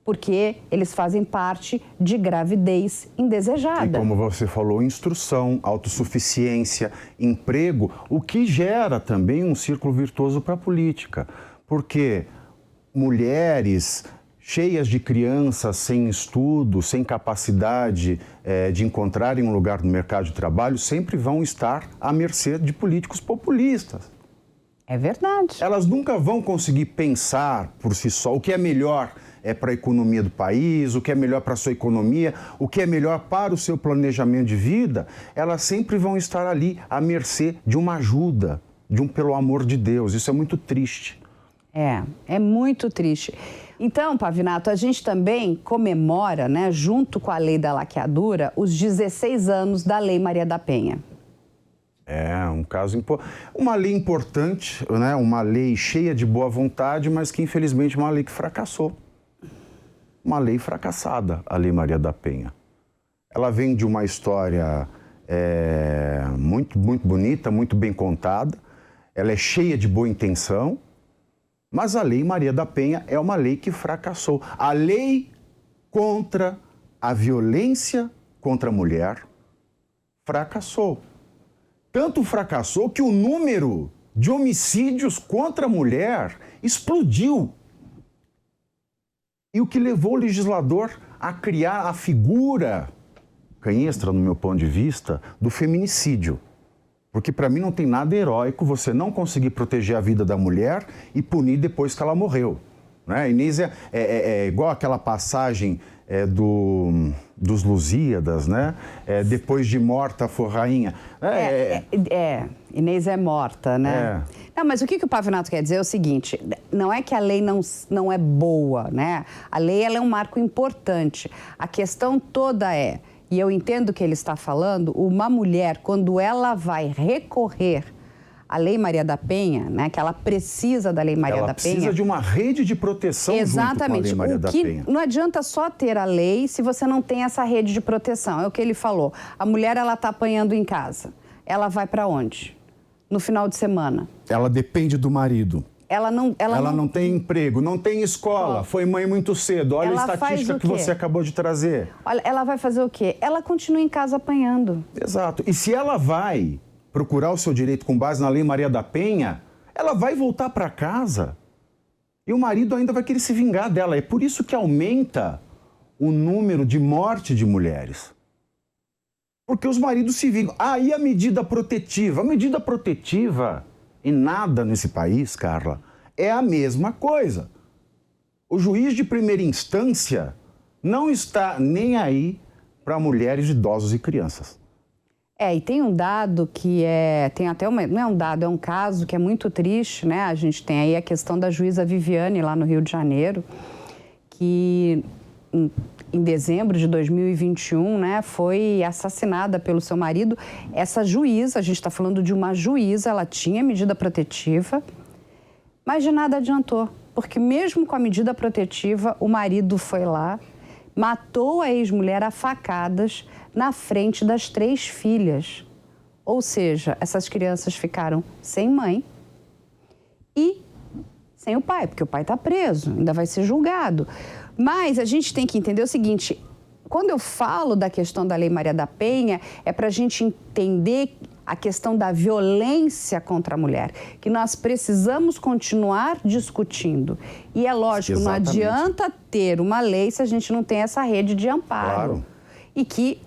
porque eles fazem parte de gravidez indesejada. E como você falou, instrução, autossuficiência, emprego, o que gera também um círculo virtuoso para a política, porque mulheres cheias de crianças sem estudo, sem capacidade de encontrarem um lugar no mercado de trabalho, sempre vão estar à mercê de políticos populistas. É verdade. Elas nunca vão conseguir pensar por si só o que é melhor para a economia do país, o que é melhor para a sua economia, o que é melhor para o seu planejamento de vida. Elas sempre vão estar ali à mercê de uma ajuda, de um pelo amor de Deus. Isso é muito triste. É muito triste. Então, Pavinato, a gente também comemora, né, junto com a lei da laqueadura, os 16 anos da Lei Maria da Penha. É um caso importante. Uma lei importante, né? Uma lei cheia de boa vontade, mas que infelizmente é uma lei que fracassou. Uma lei fracassada, a Lei Maria da Penha. Ela vem de uma história muito bonita, muito bem contada, ela é cheia de boa intenção, mas a Lei Maria da Penha é uma lei que fracassou. A lei contra a violência contra a mulher fracassou. Tanto fracassou que o número de homicídios contra a mulher explodiu. E o que levou o legislador a criar a figura canhestra, no meu ponto de vista, do feminicídio. Porque para mim não tem nada heróico você não conseguir proteger a vida da mulher e punir depois que ela morreu. Né? Inês é igual aquela passagem dos Lusíadas, né? Depois de morta for rainha. Inês é morta, né? Não, mas o que o Pavinato quer dizer é o seguinte, não é que a lei não é boa, né? A lei ela é um marco importante. A questão toda e eu entendo o que ele está falando, uma mulher, quando ela vai recorrer à Lei Maria da Penha, né, que ela precisa da Lei Maria da Penha... Ela precisa de uma rede de proteção junto com a Lei Maria da Penha. Não adianta só ter a lei se você não tem essa rede de proteção. É o que ele falou. A mulher, ela está apanhando em casa. Ela vai para onde? No final de semana. Ela depende do marido. Ela não tem emprego, não tem escola, foi mãe muito cedo. Olha a estatística que você acabou de trazer. Olha, ela vai fazer o quê? Ela continua em casa apanhando. Exato. E se ela vai procurar o seu direito com base na Lei Maria da Penha, ela vai voltar para casa e o marido ainda vai querer se vingar dela. É por isso que aumenta o número de morte de mulheres. Porque os maridos se vingam. E a medida protetiva? A medida protetiva... E nada nesse país, Carla, é a mesma coisa. O juiz de primeira instância não está nem aí para mulheres, idosos e crianças. E tem um dado que tem até não é um dado, é um caso que é muito triste, né? A gente tem aí a questão da juíza Viviane, lá no Rio de Janeiro, que em dezembro de 2021, né, foi assassinada pelo seu marido. Essa juíza, a gente está falando de uma juíza, ela tinha medida protetiva, mas de nada adiantou, porque mesmo com a medida protetiva, o marido foi lá, matou a ex-mulher a facadas na frente das 3 filhas. Ou seja, essas crianças ficaram sem mãe e sem o pai, porque o pai está preso, ainda vai ser julgado. Mas a gente tem que entender o seguinte, quando eu falo da questão da Lei Maria da Penha, é para a gente entender a questão da violência contra a mulher, que nós precisamos continuar discutindo. E é lógico, Exatamente. Não adianta ter uma lei se a gente não tem essa rede de amparo. Claro. E que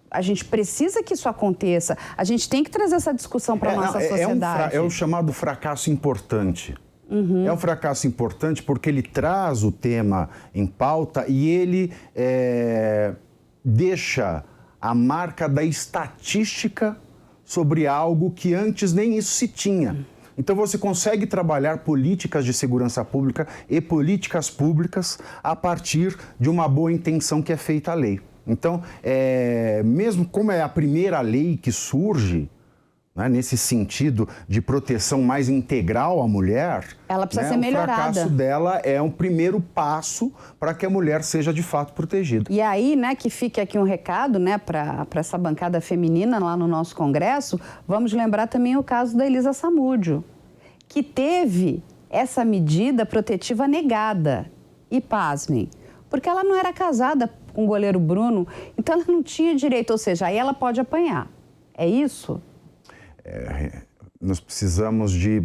a gente precisa que isso aconteça. A gente tem que trazer essa discussão para a nossa sociedade. É o chamado fracasso importante. É um fracasso importante porque ele traz o tema em pauta e ele deixa a marca da estatística sobre algo que antes nem isso se tinha. Então você consegue trabalhar políticas de segurança pública e políticas públicas a partir de uma boa intenção que é feita a lei. Então, mesmo como é a primeira lei que surge, né, nesse sentido de proteção mais integral à mulher, ela precisa ser melhorada. O fracasso dela é um primeiro passo para que a mulher seja de fato protegida. E aí, né, que fique aqui um recado, né, para essa bancada feminina lá no nosso Congresso, vamos lembrar também o caso da Elisa Samúdio, que teve essa medida protetiva negada. E pasmem, porque ela não era casada com o goleiro Bruno, então ela não tinha direito, ou seja, aí ela pode apanhar. É isso? Nós precisamos de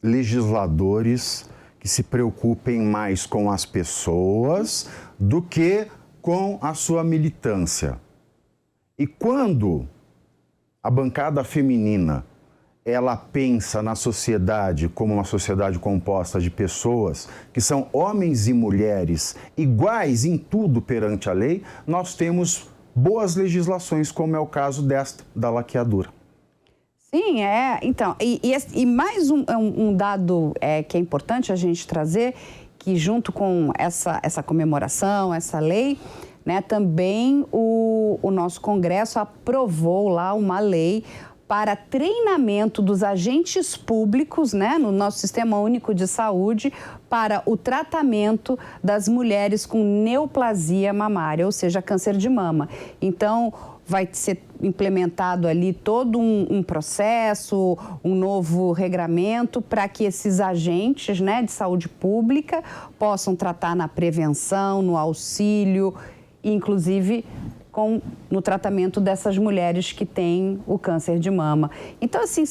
legisladores que se preocupem mais com as pessoas do que com a sua militância. E quando a bancada feminina ela pensa na sociedade como uma sociedade composta de pessoas que são homens e mulheres iguais em tudo perante a lei, nós temos boas legislações, como é o caso desta, da laqueadura. Sim, então, e mais um dado que é importante a gente trazer, que junto com essa comemoração, essa lei, né, também o nosso Congresso aprovou lá uma lei para treinamento dos agentes públicos, né, no nosso Sistema Único de Saúde, para o tratamento das mulheres com neoplasia mamária, ou seja, câncer de mama. Então, vai ser implementado ali todo um processo, um novo regramento para que esses agentes, né, de saúde pública possam tratar na prevenção, no auxílio, inclusive no tratamento dessas mulheres que têm o câncer de mama. Então, assim,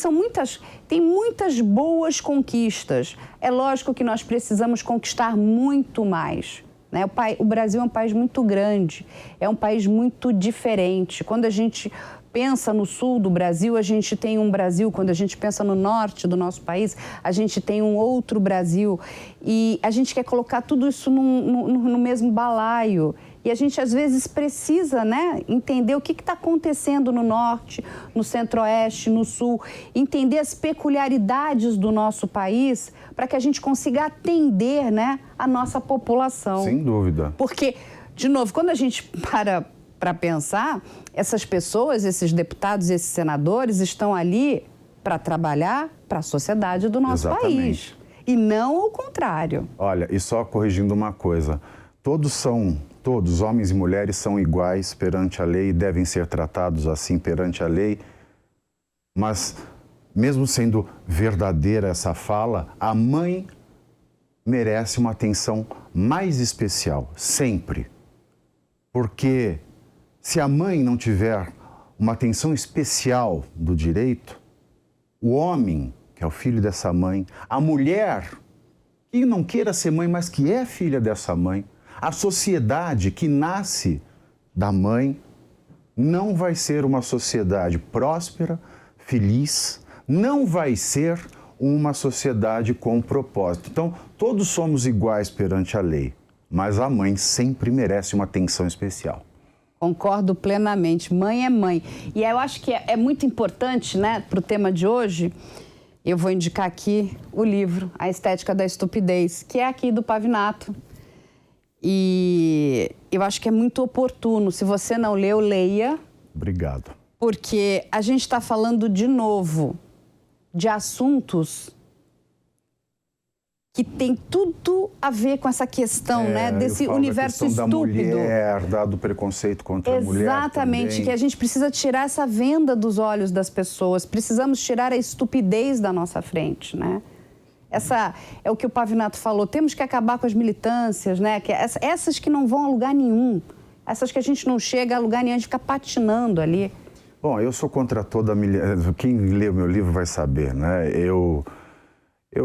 tem muitas boas conquistas. É lógico que nós precisamos conquistar muito mais, né? O Brasil é um país muito grande, é um país muito diferente. Quando a gente pensa no sul do Brasil, a gente tem um Brasil. Quando a gente pensa no norte do nosso país, a gente tem um outro Brasil. E a gente quer colocar tudo isso no mesmo balaio. E a gente, às vezes, precisa, né, entender o que está acontecendo no norte, no centro-oeste, no sul, entender as peculiaridades do nosso país para que a gente consiga atender, né, a nossa população. Sem dúvida. Porque, de novo, quando a gente para pensar, essas pessoas, esses deputados, esses senadores estão ali para trabalhar para a sociedade do nosso país. E não o contrário. Olha, e só corrigindo uma coisa, todos, homens e mulheres, são iguais perante a lei e devem ser tratados assim perante a lei, mas, mesmo sendo verdadeira essa fala, a mãe merece uma atenção mais especial, sempre. Porque se a mãe não tiver uma atenção especial do direito, o homem, que é o filho dessa mãe, a mulher, que não queira ser mãe, mas que é filha dessa mãe, a sociedade que nasce da mãe não vai ser uma sociedade próspera, feliz, não vai ser uma sociedade com propósito. Então, todos somos iguais perante a lei, mas a mãe sempre merece uma atenção especial. Concordo plenamente. Mãe é mãe. E eu acho que é muito importante, né, para o tema de hoje, eu vou indicar aqui o livro A Estética da Estupidez, que é aqui do Pavinato. E eu acho que é muito oportuno. Se você não leu, leia. Obrigado. Porque a gente está falando, de novo, de assuntos que tem tudo a ver com essa questão, né, desse universo estúpido. Da mulher, do preconceito contra a mulher. Exatamente, também. que a gente precisa tirar essa venda dos olhos das pessoas. Precisamos tirar a estupidez da nossa frente, né? Essa é o que o Pavinato falou. Temos que acabar com as militâncias, né? Essas que não vão a lugar nenhum. Essas que a gente não chega a lugar nenhum, a gente fica patinando ali. Bom, eu sou contra toda a militância. Quem lê o meu livro vai saber, né? Eu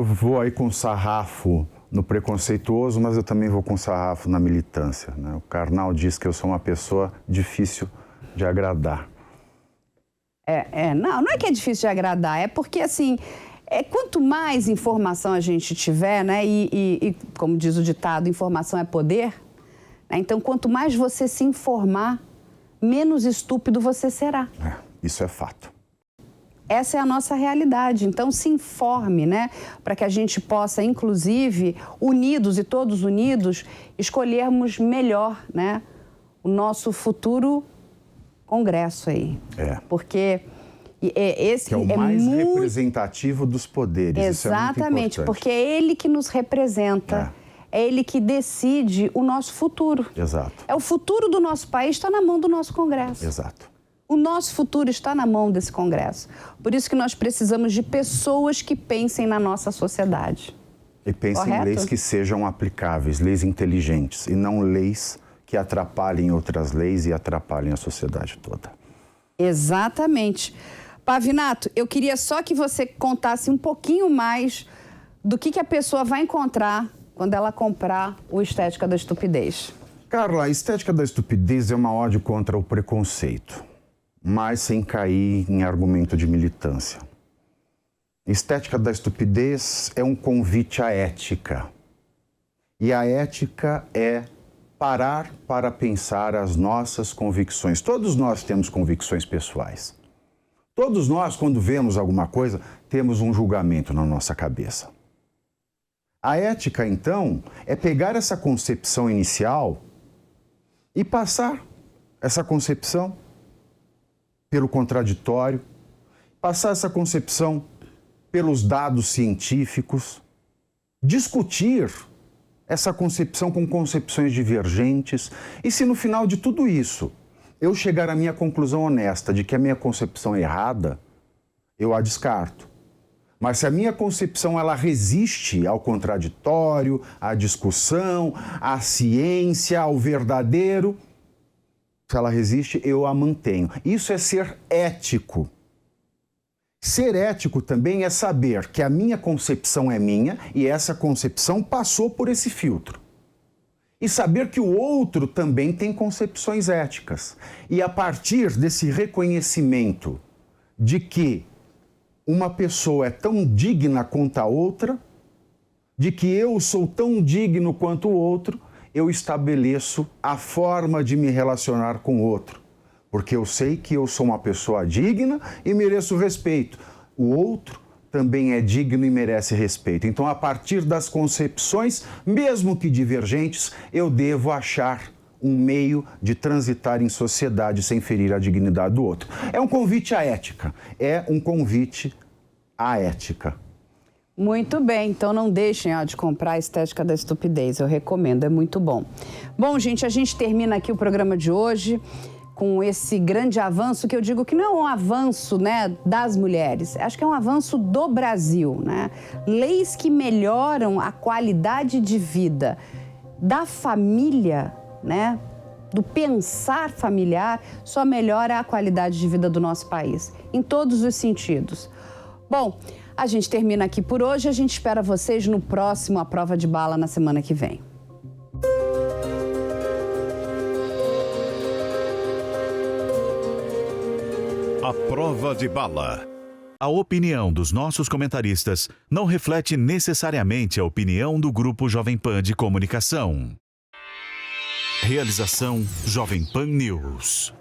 vou aí com sarrafo no preconceituoso, mas eu também vou com sarrafo na militância, né? O Karnal diz que eu sou uma pessoa difícil de agradar. Não é que é difícil de agradar, é porque, assim, quanto mais informação a gente tiver, né, e como diz o ditado, informação é poder, né? Então, quanto mais você se informar, menos estúpido você será. Isso é fato. Essa é a nossa realidade. Então, se informe, né, para que a gente possa, inclusive, unidos e todos unidos, escolhermos melhor, né, o nosso futuro congresso aí. Porque esse que é o mais representativo dos poderes. Exatamente, isso é muito importante. Porque é ele que nos representa. É ele que decide o nosso futuro. Exato. O futuro do nosso país está na mão do nosso Congresso. Exato. O nosso futuro está na mão desse Congresso. Por isso que nós precisamos de pessoas que pensem na nossa sociedade. E pensem em leis que sejam aplicáveis, leis inteligentes, e não leis que atrapalhem outras leis e atrapalhem a sociedade toda. Exatamente. Pavinato, eu queria só que você contasse um pouquinho mais do que a pessoa vai encontrar quando ela comprar o Estética da Estupidez. Carla, a Estética da Estupidez é uma ode contra o preconceito, mas sem cair em argumento de militância. Estética da Estupidez é um convite à ética. E a ética é parar para pensar as nossas convicções. Todos nós temos convicções pessoais. Todos nós, quando vemos alguma coisa, temos um julgamento na nossa cabeça. A ética, então, é pegar essa concepção inicial e passar essa concepção pelo contraditório, passar essa concepção pelos dados científicos, discutir essa concepção com concepções divergentes. E se no final de tudo isso eu chegar à minha conclusão honesta de que a minha concepção é errada, eu a descarto. Mas se a minha concepção ela resiste ao contraditório, à discussão, à ciência, ao verdadeiro, se ela resiste, eu a mantenho. Isso é ser ético. Ser ético também é saber que a minha concepção é minha e essa concepção passou por esse filtro. E saber que o outro também tem concepções éticas. E a partir desse reconhecimento de que uma pessoa é tão digna quanto a outra, de que eu sou tão digno quanto o outro, eu estabeleço a forma de me relacionar com o outro. Porque eu sei que eu sou uma pessoa digna e mereço respeito. O outro também é digno e merece respeito. Então, a partir das concepções, mesmo que divergentes, eu devo achar um meio de transitar em sociedade sem ferir a dignidade do outro. É um convite à ética, é um convite à ética. Muito bem, então não deixem de comprar a Estética da Estupidez, eu recomendo, é muito bom. Bom, gente, a gente termina aqui o programa de hoje com esse grande avanço, que eu digo que não é um avanço, né, das mulheres, acho que é um avanço do Brasil, né? Leis que melhoram a qualidade de vida da família, né, do pensar familiar, só melhora a qualidade de vida do nosso país, em todos os sentidos. Bom, a gente termina aqui por hoje, a gente espera vocês no próximo A Prova de Bala na semana que vem. A Prova de Bala. A opinião dos nossos comentaristas não reflete necessariamente a opinião do Grupo Jovem Pan de Comunicação. Realização Jovem Pan News.